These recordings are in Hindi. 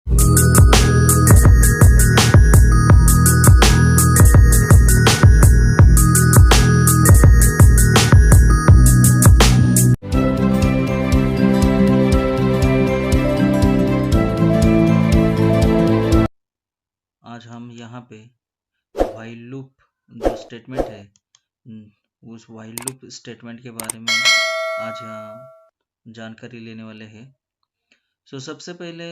आज हम यहाँ पे व्हाइल लूप जो स्टेटमेंट है उस व्हाइल लूप स्टेटमेंट के बारे में आज यहाँ जानकारी लेने वाले हैं। सबसे पहले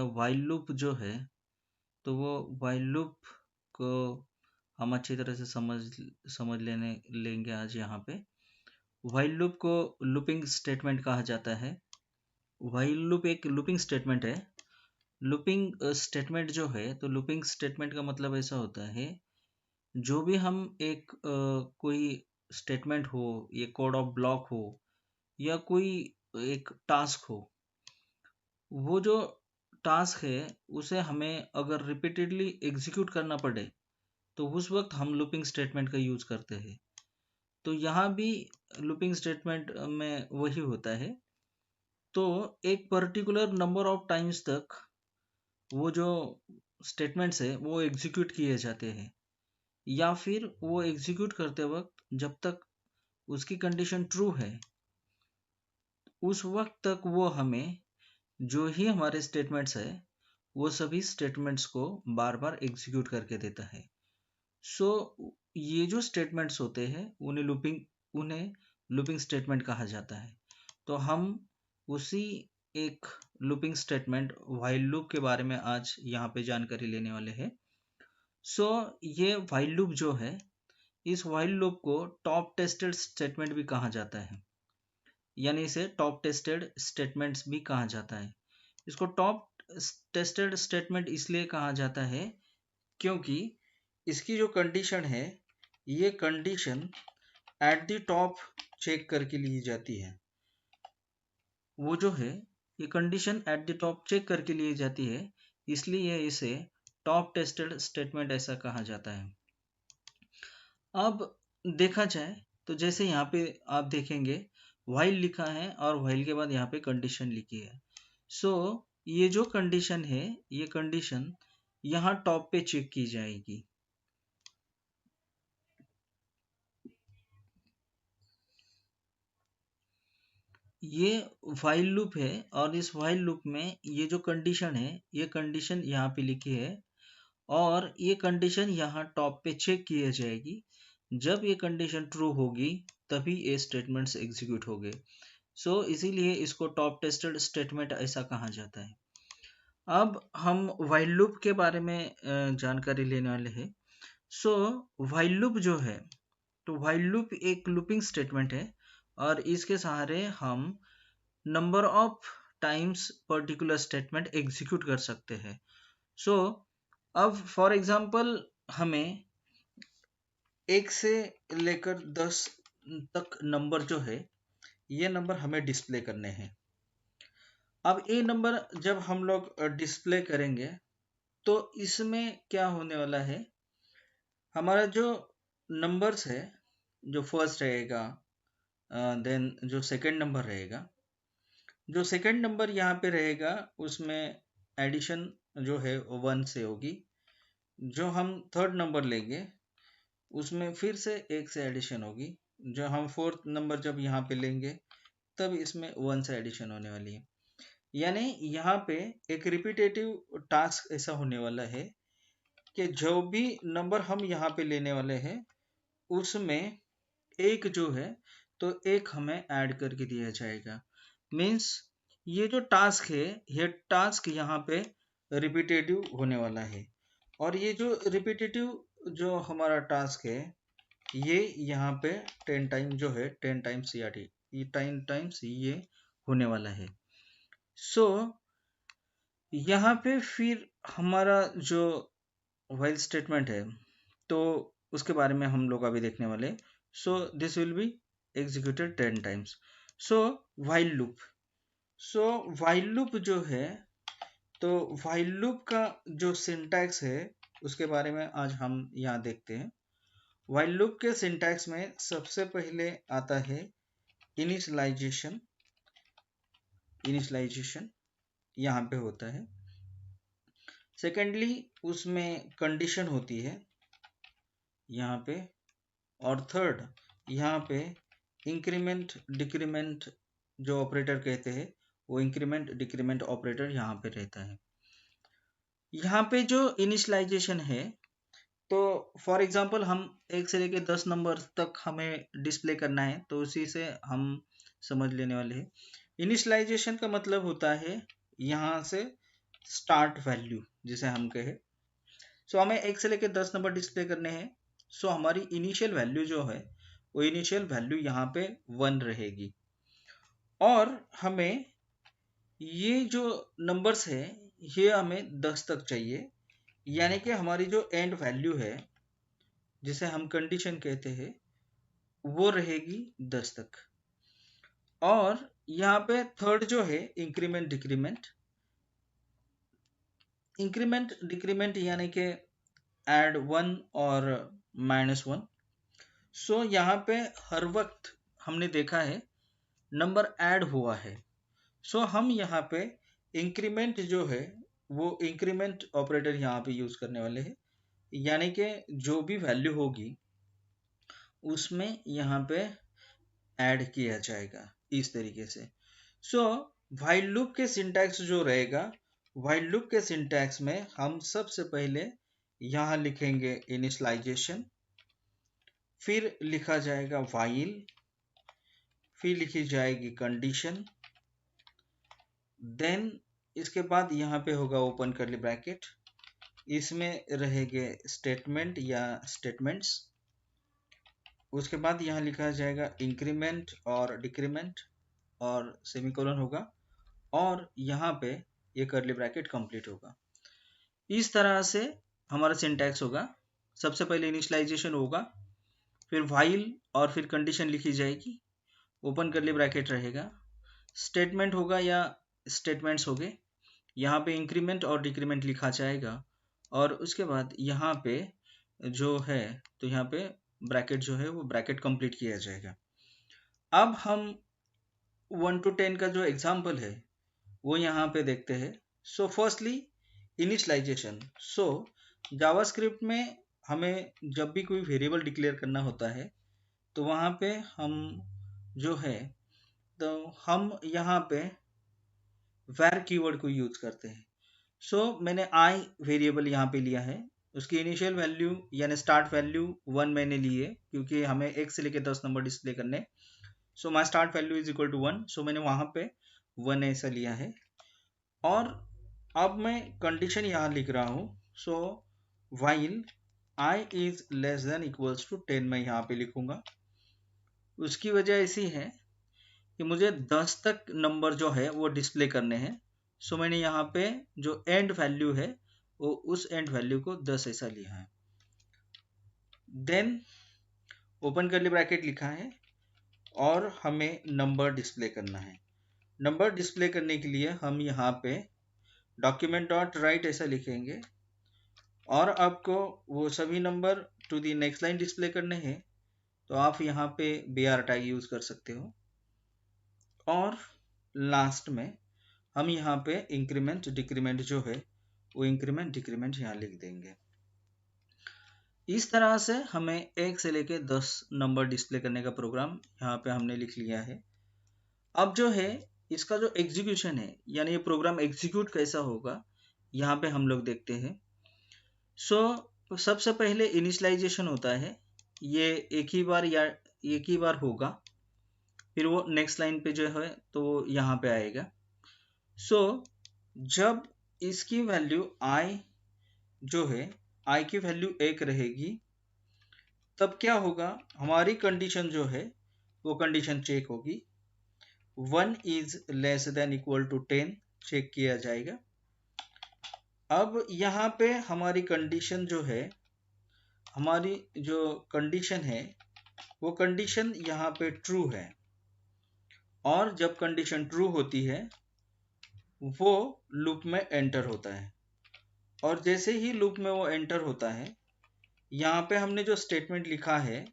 व्हाइल लूप जो है तो वो व्हाइल लूप को हम अच्छी तरह से समझ लेंगे आज यहाँ पे। व्हाइल लूप को लूपिंग स्टेटमेंट कहा जाता है। व्हाइल लूप एक लूपिंग स्टेटमेंट है। लूपिंग स्टेटमेंट जो है तो लूपिंग स्टेटमेंट का मतलब ऐसा होता है, जो भी हम एक कोई स्टेटमेंट हो, ये कोड ऑफ ब्लॉक हो या कोई एक टास्क हो, वो जो टास्क है उसे हमें अगर रिपीटेडली एग्जीक्यूट करना पड़े तो उस वक्त हम लूपिंग स्टेटमेंट का यूज करते हैं। तो यहाँ भी लूपिंग स्टेटमेंट में वही होता है। तो एक पर्टिकुलर नंबर ऑफ टाइम्स तक वो जो स्टेटमेंट्स है वो एग्जीक्यूट किए जाते हैं, या फिर वो एग्जीक्यूट करते वक्त जब तक उसकी कंडीशन ट्रू है उस वक्त तक वो हमें जो ही हमारे स्टेटमेंट्स है वो सभी स्टेटमेंट्स को बार बार एग्जीक्यूट करके देता है। ये जो स्टेटमेंट्स होते हैं उन्हें लूपिंग स्टेटमेंट कहा जाता है। तो हम उसी एक लूपिंग स्टेटमेंट व्हाइल लूप के बारे में आज यहाँ पे जानकारी लेने वाले हैं। ये व्हाइल लूप जो है, इस व्हाइल लूप को टॉप टेस्टेड स्टेटमेंट भी कहा जाता है, यानी इसे टॉप टेस्टेड स्टेटमेंट्स भी कहा जाता है। इसको टॉप टेस्टेड स्टेटमेंट इसलिए कहा जाता है क्योंकि इसकी जो कंडीशन है ये condition at the top check करके ली जाती है। वो जो है ये condition at the top check करके ली जाती है, इसलिए इसे टॉप टेस्टेड स्टेटमेंट ऐसा कहा जाता है। अब देखा जाए तो जैसे यहाँ पे आप देखेंगे व्हाइल लिखा है और व्हाइल के बाद यहाँ पे कंडीशन लिखी है। ये जो कंडीशन है ये कंडीशन यहाँ टॉप पे चेक की जाएगी। ये व्हाइल लूप है और इस व्हाइल लूप में ये जो कंडीशन है ये कंडीशन यहाँ पे लिखी है और ये कंडीशन यहाँ टॉप पे चेक की जाएगी। जब ये कंडीशन ट्रू होगी तभी ये स्टेटमेंट्स एग्जीक्यूट होंगे। इसीलिए इसको टॉप टेस्टेड स्टेटमेंट ऐसा कहा जाता है। अब हम व्हाइल लूप के बारे में जानकारी लेने वाले हैं। व्हाइल लूप जो है तो व्हाइल लूप एक लूपिंग स्टेटमेंट है और इसके सहारे हम number of times particular statement execute कर सकते हैं। अब फॉर एग्जांपल हमें 1 से लेकर 10 तक नंबर जो है ये नंबर हमें डिस्प्ले करने हैं। अब ये नंबर जब हम लोग डिस्प्ले करेंगे तो इसमें क्या होने वाला है, हमारा जो नंबर्स है जो फर्स्ट रहेगा, देन जो सेकंड नंबर रहेगा, जो सेकंड नंबर यहाँ पे रहेगा उसमें एडिशन जो है 1 से होगी। जो हम थर्ड नंबर लेंगे उसमें फिर से 1 से एडिशन होगी। जो हम फोर्थ नंबर जब यहाँ पे लेंगे तब इसमें 1 से एडिशन होने वाली है। यानी यहाँ पे एक रिपीटेटिव टास्क ऐसा होने वाला है कि जो भी नंबर हम यहाँ पे लेने वाले हैं उसमें एक जो है तो एक हमें ऐड करके दिया जाएगा। मीन्स ये जो टास्क है ये टास्क यहाँ पे रिपीटेटिव होने वाला है और ये जो रिपीटेटिव जो हमारा टास्क है ये यहाँ पे 10 टाइम जो है 10 टाइम्स या 10 टाइम्स ये होने वाला है। यहाँ पे फिर हमारा जो व्हाइल स्टेटमेंट है तो उसके बारे में हम लोग अभी देखने वाले। This will be executed 10 times. While loop, while loop जो है तो व्हाइल लूप का जो सिंटैक्स है उसके बारे में आज हम यहाँ देखते हैं। व्हाइल लूप के सिंटैक्स में सबसे पहले आता है इनिशियलाइजेशन यहाँ पे होता है। सेकेंडली उसमें कंडीशन होती है यहाँ पे, और थर्ड यहाँ पे इंक्रीमेंट डिक्रीमेंट जो ऑपरेटर कहते हैं वो इंक्रीमेंट डिक्रीमेंट ऑपरेटर यहाँ पे रहता है। यहाँ पे जो इनिशियलाइजेशन है, तो फॉर एग्जांपल हम 1 से लेके 10 नंबर तक हमें डिस्प्ले करना है, तो उसी से हम समझ लेने वाले हैं। इनिशियलाइजेशन का मतलब होता है यहाँ से स्टार्ट वैल्यू जिसे हम कहे। सो हमें 1 से लेके 10 नंबर डिस्प्ले करने हैं। सो हमारी इनिशियल वैल्यू जो है वो इनिशियल वैल्यू यहाँ पे 1 रहेगी, और हमें ये जो नंबर्स है ये हमें 10 तक चाहिए, यानी कि हमारी जो एंड वैल्यू है जिसे हम कंडीशन कहते हैं वो रहेगी 10 तक। और यहाँ पे थर्ड जो है इंक्रीमेंट डिक्रीमेंट, इंक्रीमेंट डिक्रीमेंट यानी कि ऐड 1 और -1। सो यहाँ पे हर वक्त हमने देखा है नंबर ऐड हुआ है। सो हम यहाँ पे इंक्रीमेंट जो है वो इंक्रीमेंट ऑपरेटर यहाँ पे यूज करने वाले हैं, यानी कि जो भी वैल्यू होगी उसमें यहाँ पे ऐड किया जाएगा इस तरीके से। सो व्हाइल लूप के सिंटैक्स जो रहेगा, व्हाइल लूप के सिंटैक्स में हम सबसे पहले यहाँ लिखेंगे इनिशियलाइजेशन, फिर लिखा जाएगा व्हाइल, फिर लिखी जाएगी कंडीशन, देन इसके बाद यहाँ पे होगा ओपन कर्ली ब्रैकेट, इसमें रहेंगे स्टेटमेंट या स्टेटमेंट्स, उसके बाद यहाँ लिखा जाएगा इंक्रीमेंट और डिक्रीमेंट और सेमीकोलन होगा, और यहाँ पे ये कर्ली ब्रैकेट कंप्लीट होगा। इस तरह से हमारा सिंटैक्स होगा। सबसे पहले इनिशियलाइजेशन होगा, फिर व्हाइल और फिर कंडीशन लिखी जाएगी, ओपन कर्ली ब्रैकेट रहेगा, स्टेटमेंट होगा या स्टेटमेंट्स होंगे, यहाँ पे इंक्रीमेंट और डिक्रीमेंट लिखा जाएगा, और उसके बाद यहाँ पे जो है तो यहाँ पे ब्रैकेट जो है वो ब्रैकेट कंप्लीट किया जाएगा। अब हम 1 to 10 का जो एग्जाम्पल है वो यहाँ पे देखते हैं। So firstly initialization. So JavaScript में हमें जब भी कोई वेरिएबल डिक्लेयर करना होता है तो वहाँ पे हम जो है तो हम यहाँ पे var कीवर्ड को यूज करते हैं। सो मैंने i वेरिएबल यहाँ पे लिया है, उसकी इनिशियल वैल्यू यानी स्टार्ट वैल्यू 1 मैंने ली है क्योंकि हमें 1 से लेकर 10 नंबर डिस्प्ले करने। So my start value is equal to 1, so मैंने वहाँ पे 1 ऐसा लिया है, और अब मैं कंडीशन यहाँ लिख रहा हूँ। So while i is less than equals to 10 मैं यहाँ पे लिखूंगा। उसकी वजह ऐसी है कि मुझे 10 तक नंबर जो है वो डिस्प्ले करने हैं। सो मैंने यहाँ पे जो एंड वैल्यू है वो उस एंड वैल्यू को 10 ऐसा लिया है, देन ओपन कर्ली ब्रैकेट लिखा है, और हमें नंबर डिस्प्ले करना है। नंबर डिस्प्ले करने के लिए हम यहाँ पे डॉक्यूमेंट डॉट राइट ऐसा लिखेंगे, और आपको वो सभी number to the next line display करने हैं तो आप यहाँ पे br टैग यूज कर सकते हो, और लास्ट में हम यहाँ पे इंक्रीमेंट डिक्रीमेंट जो है वो इंक्रीमेंट डिक्रीमेंट यहाँ लिख देंगे। इस तरह से हमें 1 से लेके 10 नंबर डिस्प्ले करने का प्रोग्राम यहाँ पे हमने लिख लिया है। अब जो है इसका जो एग्जीक्यूशन है यानी ये प्रोग्राम एग्जीक्यूट कैसा होगा यहाँ पे हम लोग देखते हैं। सो सबसे पहले इनिशियलाइजेशन होता है, ये एक ही बार होगा, फिर वो नेक्स्ट लाइन पे जो है तो यहाँ पे आएगा। सो जब इसकी वैल्यू i जो है i की वैल्यू 1 रहेगी तब क्या होगा, हमारी कंडीशन जो है वो कंडीशन चेक होगी, 1 is less than equal to 10 check किया जाएगा। अब यहाँ पे हमारी कंडीशन जो है, हमारी जो कंडीशन है वो कंडीशन यहाँ पे ट्रू है, और जब कंडीशन ट्रू होती है वो लूप में एंटर होता है, और जैसे ही लूप में वो एंटर होता है यहाँ पे हमने जो स्टेटमेंट लिखा है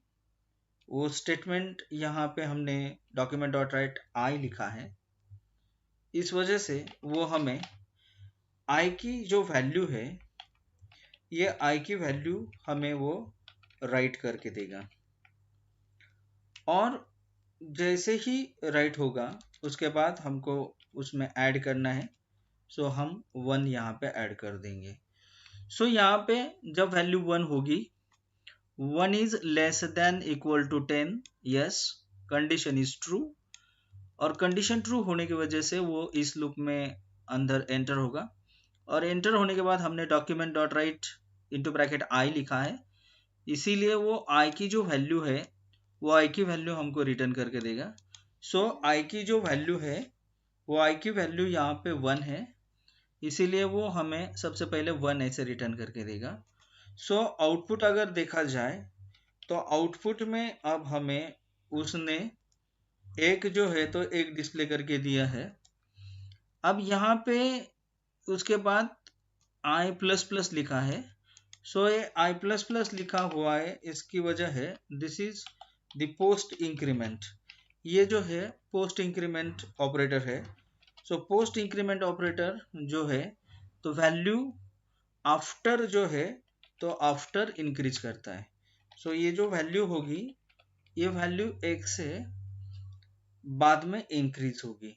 वो स्टेटमेंट यहाँ पे हमने डॉक्यूमेंट डॉट राइट आई लिखा है, इस वजह से वो हमें i की जो वैल्यू है, ये i की वैल्यू हमें वो राइट करके देगा, और जैसे ही राइट होगा उसके बाद हमको उसमें ऐड करना है, सो हम 1 यहाँ पे ऐड कर देंगे। सो यहाँ पे जब वैल्यू 1 होगी, 1 is less than equal to 10, yes, condition is true, और कंडीशन ट्रू होने की वजह से वो इस लूप में अंदर एंटर होगा, और एंटर होने के बाद हमने document dot write into bracket I लिखा है, इसीलिए वो आई की जो वैल्यू है वो आई की वैल्यू हमको रिटर्न करके देगा। सो आई की जो वैल्यू है वो आई की वैल्यू यहाँ पे 1 है, इसीलिए वो हमें सबसे पहले 1 ऐसे रिटर्न करके देगा। सो आउटपुट अगर देखा जाए तो आउटपुट में अब हमें उसने एक जो है तो एक डिस्प्ले करके दिया है। अब यहाँ पे उसके बाद आई प्लस प्लस लिखा है, सो ये आई प्लस प्लस लिखा हुआ है, इसकी वजह है this is the post increment, ये जो है पोस्ट इंक्रीमेंट ऑपरेटर है। सो पोस्ट इंक्रीमेंट ऑपरेटर जो है तो वैल्यू आफ्टर जो है तो आफ्टर इंक्रीज करता है। सो ये जो वैल्यू होगी ये वैल्यू 1 से बाद में इंक्रीज होगी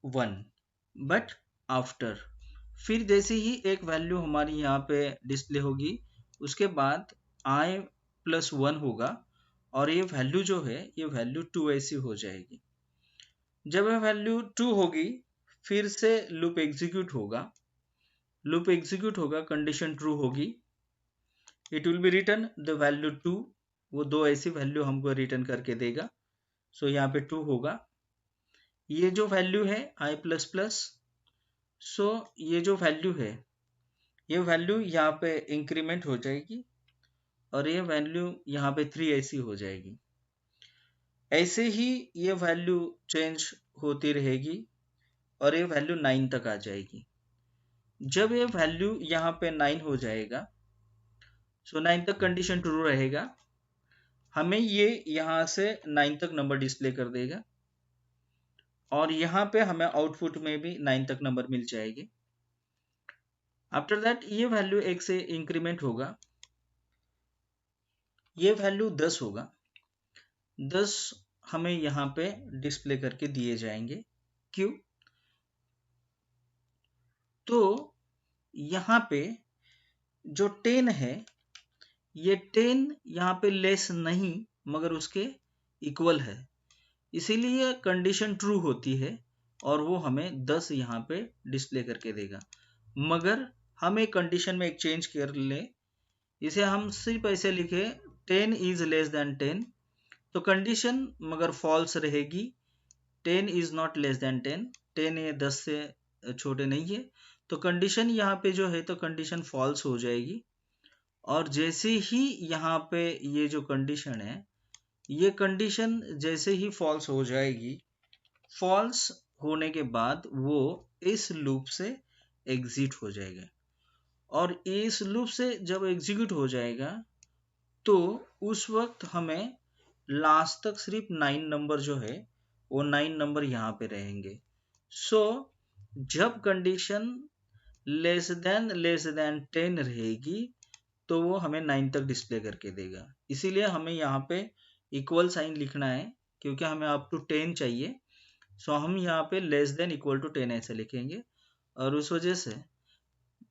1, बट आफ्टर। फिर जैसे ही एक वैल्यू हमारी यहाँ पे डिस्प्ले होगी उसके बाद i प्लस 1 होगा, और ये वैल्यू जो है ये वैल्यू 2 ऐसी हो जाएगी। जब ये वैल्यू 2 होगी फिर से लूप एग्जीक्यूट होगा, लूप एग्जीक्यूट होगा, कंडीशन ट्रू होगी, it will be return the value 2, वो 2 ऐसी वैल्यू हमको रिटर्न करके देगा। सो यहाँ पे 2 होगा, ये जो वैल्यू है i प्लस प्लस, सो ये जो वैल्यू है ये वैल्यू यहाँ पे इंक्रीमेंट हो जाएगी, और ये वैल्यू यहाँ पे 3 ऐसी हो जाएगी। ऐसे ही ये वैल्यू चेंज होती रहेगी और ये वैल्यू 9 तक आ जाएगी। जब ये वैल्यू यहाँ पे 9 हो जाएगा, सो 9 तक कंडीशन ट्रू रहेगा, हमें ये यहाँ से 9 तक नंबर डिस्प्ले कर देगा, और यहाँ पे हमें आउटपुट में भी 9 तक नंबर मिल जाएगी। आफ्टर दैट ये वैल्यू 1 से इंक्रीमेंट होगा, ये वैल्यू 10 होगा, 10 हमें यहाँ पे डिस्प्ले करके दिए जाएंगे। क्यों? तो यहाँ पे जो 10 है ये 10 यहाँ पे लेस नहीं मगर उसके इक्वल है, इसीलिए कंडीशन ट्रू होती है और वो हमें 10 यहाँ पे डिस्प्ले करके देगा। मगर हम एक कंडीशन में एक चेंज कर ले, इसे हम सिर्फ ऐसे लिखे 10 इज लेस देन 10, तो कंडीशन मगर फॉल्स रहेगी, 10 इज नॉट लेस देन 10, 10 ये 10 से छोटे नहीं है, तो कंडीशन यहाँ पे जो है तो कंडीशन फॉल्स हो जाएगी। और जैसे ही यहाँ पे ये जो कंडीशन है ये कंडीशन जैसे ही फॉल्स हो जाएगी, फॉल्स होने के बाद वो इस लूप से एग्जिट हो जाएगा, और इस लूप से जब एग्जीक्यूट हो जाएगा तो उस वक्त हमें लास्ट तक सिर्फ 9 नंबर जो है वो 9 नंबर यहाँ पे रहेंगे। सो जब कंडीशन लेस देन 10 रहेगी तो वो हमें 9 तक डिस्प्ले करके देगा। इसीलिए हमें यहाँ पे इक्वल साइन लिखना है क्योंकि हमें अप टू 10 चाहिए। सो हम यहाँ पे लेस देन इक्वल टू 10 ऐसे लिखेंगे, और उस वजह से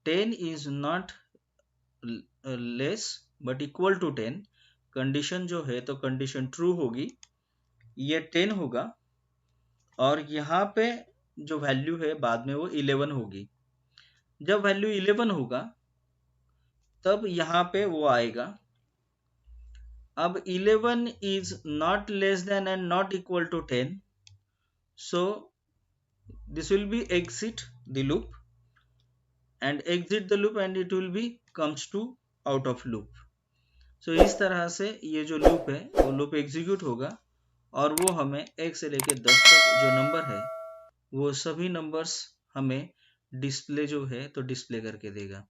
10 is not less but equal to 10, condition जो है तो कंडीशन ट्रू होगी, ये 10 होगा, और यहाँ पे जो वैल्यू है बाद में वो 11 होगी। जब वैल्यू 11 होगा तब यहाँ पे वो आएगा। अब 11 is not less than and not equal to 10, so this will be exit the loop and exit the loop and it will be comes to out of loop. So इस तरह से ये जो लूप है वो लूप एग्जीक्यूट होगा और वो हमें 1 से लेके 10 तक जो नंबर है वो सभी नंबर्स हमें डिस्प्ले जो है तो डिस्प्ले करके देगा।